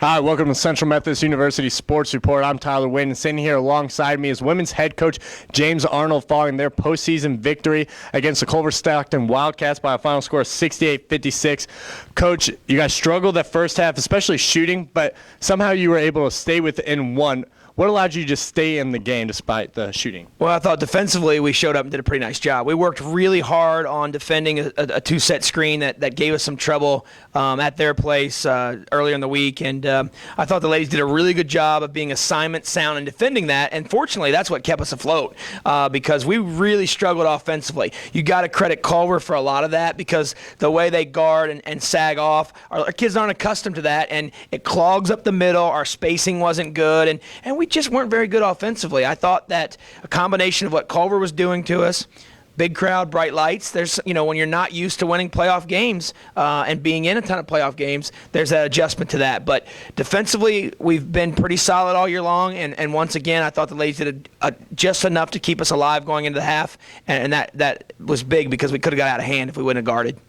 Hi, welcome to Central Methodist University Sports Report. I'm Tyler Wayne, and sitting here alongside me is women's head coach James Arnold following their postseason victory against the Culver Stockton Wildcats by a final score of 68-56. Coach, you guys struggled that first half, especially shooting, but somehow you were able to stay within one. What allowed you to just stay in the game despite the shooting? Well, I thought defensively we showed up and did a pretty nice job. We worked really hard on defending a two-set screen that gave us some trouble at their place earlier in the week. And I thought the ladies did a really good job of being assignment sound and defending that. And fortunately, that's what kept us afloat because we really struggled offensively. You got to credit Culver for a lot of that because the way they guard and sag off, our kids aren't accustomed to that. And it clogs up the middle. Our spacing wasn't good. And we just weren't very good offensively. I thought that a combination of what Culver was doing to us, big crowd, bright lights, there's, when you're not used to winning playoff games and being in a ton of playoff games, there's that adjustment to that. But defensively, we've been pretty solid all year long. And once again, I thought the ladies did just enough to keep us alive going into the half. And that was big because we could have got out of hand if we wouldn't have guarded.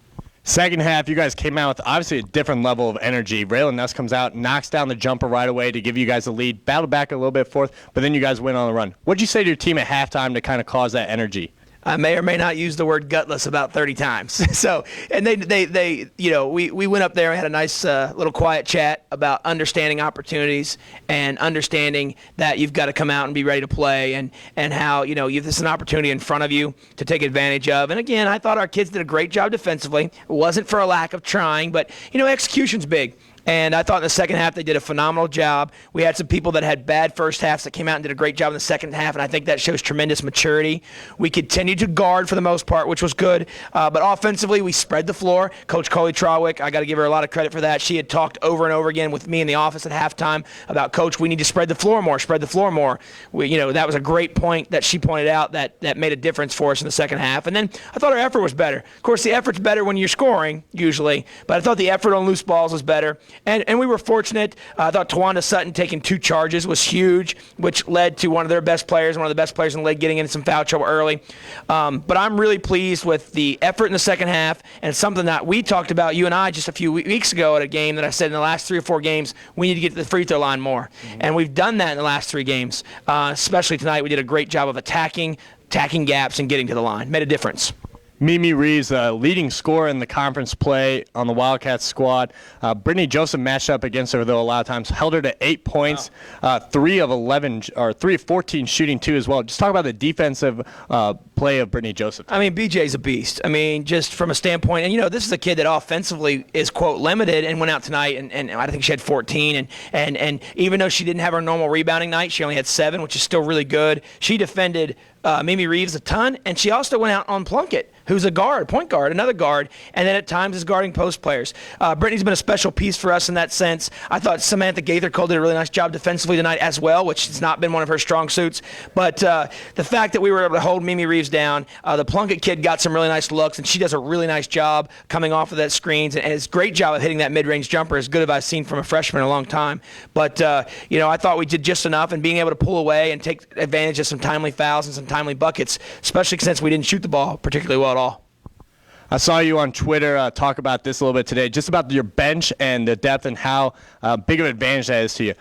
Second half, you guys came out with obviously a different level of energy. Raylan Ness comes out, knocks down the jumper right away to give you guys the lead, battled back a little bit fourth, but then you guys went on the run. What did you say to your team at halftime to kind of cause that energy? I may or may not use the word gutless about 30 times. So, and we went up there and had a nice little quiet chat about understanding opportunities and understanding that you've got to come out and be ready to play and how, this is an opportunity in front of you to take advantage of. And again, I thought our kids did a great job defensively. It wasn't for a lack of trying, but, execution's big. And I thought in the second half they did a phenomenal job. We had some people that had bad first halves that came out and did a great job in the second half, and I think that shows tremendous maturity. We continued to guard for the most part, which was good. But offensively, we spread the floor. Coach Coley Trawick, I got to give her a lot of credit for that. She had talked over and over again with me in the office at halftime about, Coach, we need to spread the floor more, spread the floor more. That was a great point that she pointed out that made a difference for us in the second half. And then I thought our effort was better. Of course, the effort's better when you're scoring, usually, but I thought the effort on loose balls was better. And we were fortunate. I thought Tawanda Sutton taking 2 charges was huge, which led to one of their best players, one of the best players in the league, getting into some foul trouble early. But I'm really pleased with the effort in the second half, and it's something that we talked about, you and I, just a few weeks ago at a game that I said in the last 3 or 4 games, we need to get to the free throw line more. Mm-hmm. And we've done that in the last 3 games. Especially tonight, we did a great job of attacking gaps and getting to the line. Made a difference. Mimi Reeves, leading scorer in the conference play on the Wildcats squad. Brittany Joseph matched up against her, though, a lot of times. Held her to 8 points, wow. 3 of 14 shooting, too, as well. Just talk about the defensive play of Brittany Joseph. BJ's a beast. Just from a standpoint, and, this is a kid that offensively is, quote, limited and went out tonight, and I think she had 14. And even though she didn't have her normal rebounding night, she only had 7, which is still really good. She defended Mimi Reeves a ton, and she also went out on Plunkett, who's a point guard, another guard, and then at times is guarding post players. Brittany's been a special piece for us in that sense. I thought Samantha Gaither-Cole did a really nice job defensively tonight as well, which has not been one of her strong suits. But the fact that we were able to hold Mimi Reeves down, the Plunkett kid got some really nice looks, and she does a really nice job coming off of that screens, and it's a great job of hitting that mid-range jumper, as good as I've seen from a freshman in a long time. But, I thought we did just enough, and being able to pull away and take advantage of some timely fouls and some timely buckets, especially since we didn't shoot the ball particularly well at all. I saw you on Twitter talk about this a little bit today, just about your bench and the depth and how big of an advantage that is to you,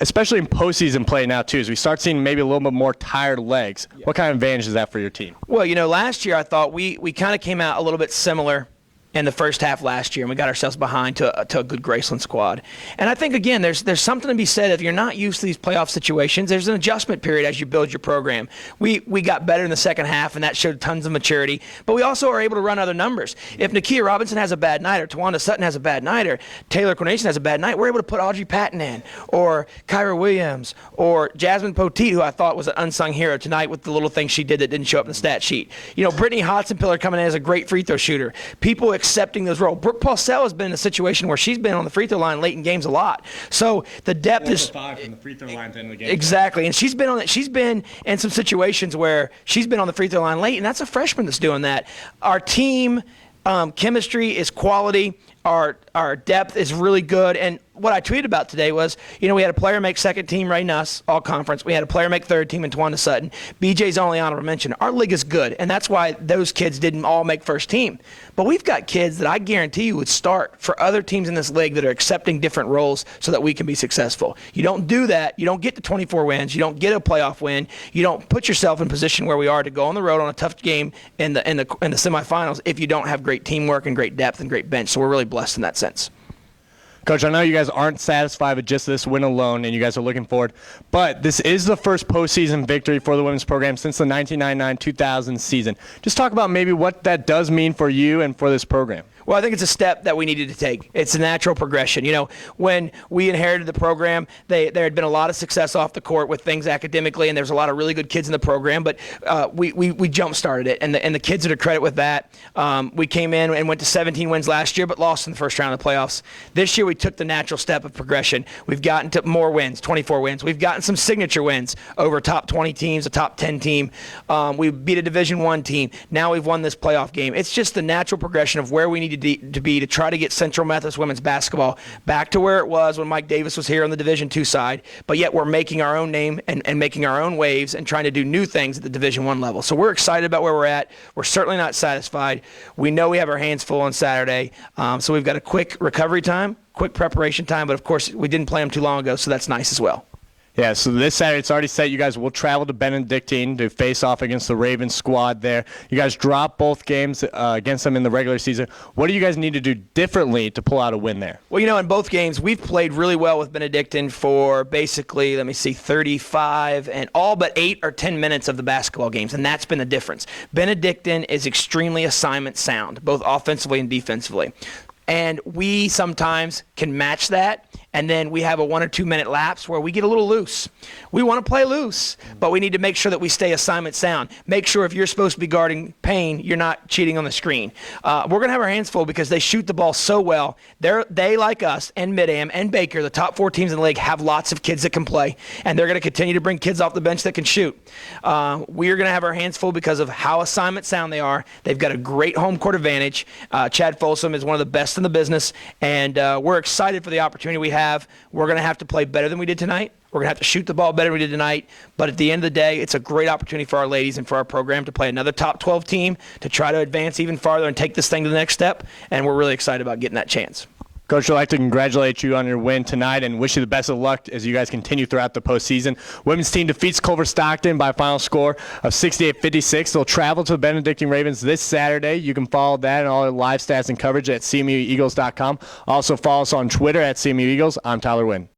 especially in postseason play now, too, as we start seeing maybe a little bit more tired legs. Yeah. What kind of advantage is that for your team? Well, last year I thought we kind of came out a little bit similar in the first half last year, and we got ourselves behind to a good Graceland squad. And I think, again, there's something to be said. If you're not used to these playoff situations, there's an adjustment period as you build your program. We got better in the second half, and that showed tons of maturity. But we also are able to run other numbers. If Nakia Robinson has a bad night, or Tawanda Sutton has a bad night, or Taylor Cornation has a bad night, we're able to put Audrey Patton in, or Kyra Williams, or Jasmine Poteet, who I thought was an unsung hero tonight with the little things she did that didn't show up in the stat sheet. Brittany Hodson-Pillar coming in as a great free throw shooter. People accepting those roles. Brooke Paulsell has been in a situation where she's been on the free throw line late in games a lot. So the depth is 5 from the free throw line to end the game. Exactly, and she's been in some situations where she's been on the free throw line late, and that's a freshman that's doing that. Our team chemistry is quality. Our depth is really good, and what I tweeted about today was, we had a player make second team right in us, all conference. We had a player make third team in Tawanda Sutton. BJ's only honorable mention. Our league is good, and that's why those kids didn't all make first team. But we've got kids that I guarantee you would start for other teams in this league that are accepting different roles so that we can be successful. You don't do that. You don't get to 24 wins. You don't get a playoff win. You don't put yourself in position where we are to go on the road on a tough game in the semifinals if you don't have great teamwork and great depth and great bench. So we're really blessed in that sense. Coach, I know you guys aren't satisfied with just this win alone, and you guys are looking forward, but this is the first postseason victory for the women's program since the 1999-2000 season. Just talk about maybe what that does mean for you and for this program. Well, I think it's a step that we needed to take. It's a natural progression. When we inherited the program, there had been a lot of success off the court with things academically, and there's a lot of really good kids in the program, but we jump-started it, and the kids are to credit with that. We came in and went to 17 wins last year, but lost in the first round of the playoffs. This year, we took the natural step of progression. We've gotten to more wins, 24 wins. We've gotten some signature wins over top 20 teams, a top 10 team. We beat a Division I team. Now we've won this playoff game. It's just the natural progression of where we need to be to try to get Central Methodist women's basketball back to where it was when Mike Davis was here on the Division II side, but yet we're making our own name and making our own waves and trying to do new things at the Division I level. So we're excited about where we're at. We're certainly not satisfied. We know we have our hands full on Saturday, so we've got a quick recovery time, quick preparation time, but of course we didn't play them too long ago, so that's nice as well. Yeah, so this Saturday, it's already set. You guys will travel to Benedictine to face off against the Ravens squad there. You guys dropped both games against them in the regular season. What do you guys need to do differently to pull out a win there? Well, in both games, we've played really well with Benedictine for basically, 35 and all but 8 or 10 minutes of the basketball games, and that's been the difference. Benedictine is extremely assignment sound, both offensively and defensively. And we sometimes can match that, and then we have a 1 or 2 minute lapse where we get a little loose. We want to play loose, but we need to make sure that we stay assignment sound. Make sure if you're supposed to be guarding Payne, you're not cheating on the screen. We're going to have our hands full because they shoot the ball so well. They, like us, and Mid-Am and Baker, the top 4 teams in the league, have lots of kids that can play, and they're going to continue to bring kids off the bench that can shoot. We're going to have our hands full because of how assignment sound they are. They've got a great home court advantage. Chad Folsom is one of the best in the business, and we're excited for the opportunity we have. We're going to have to play better than we did tonight. We're going to have to shoot the ball better than we did tonight. But at the end of the day, it's a great opportunity for our ladies and for our program to play another top 12 team, to try to advance even farther and take this thing to the next step. And we're really excited about getting that chance. Coach, I'd like to congratulate you on your win tonight and wish you the best of luck as you guys continue throughout the postseason. Women's team defeats Culver Stockton by a final score of 68-56. They'll travel to the Benedictine Ravens this Saturday. You can follow that and all the live stats and coverage at cmueagles.com. Also follow us on Twitter at CMU Eagles. I'm Tyler Wynn.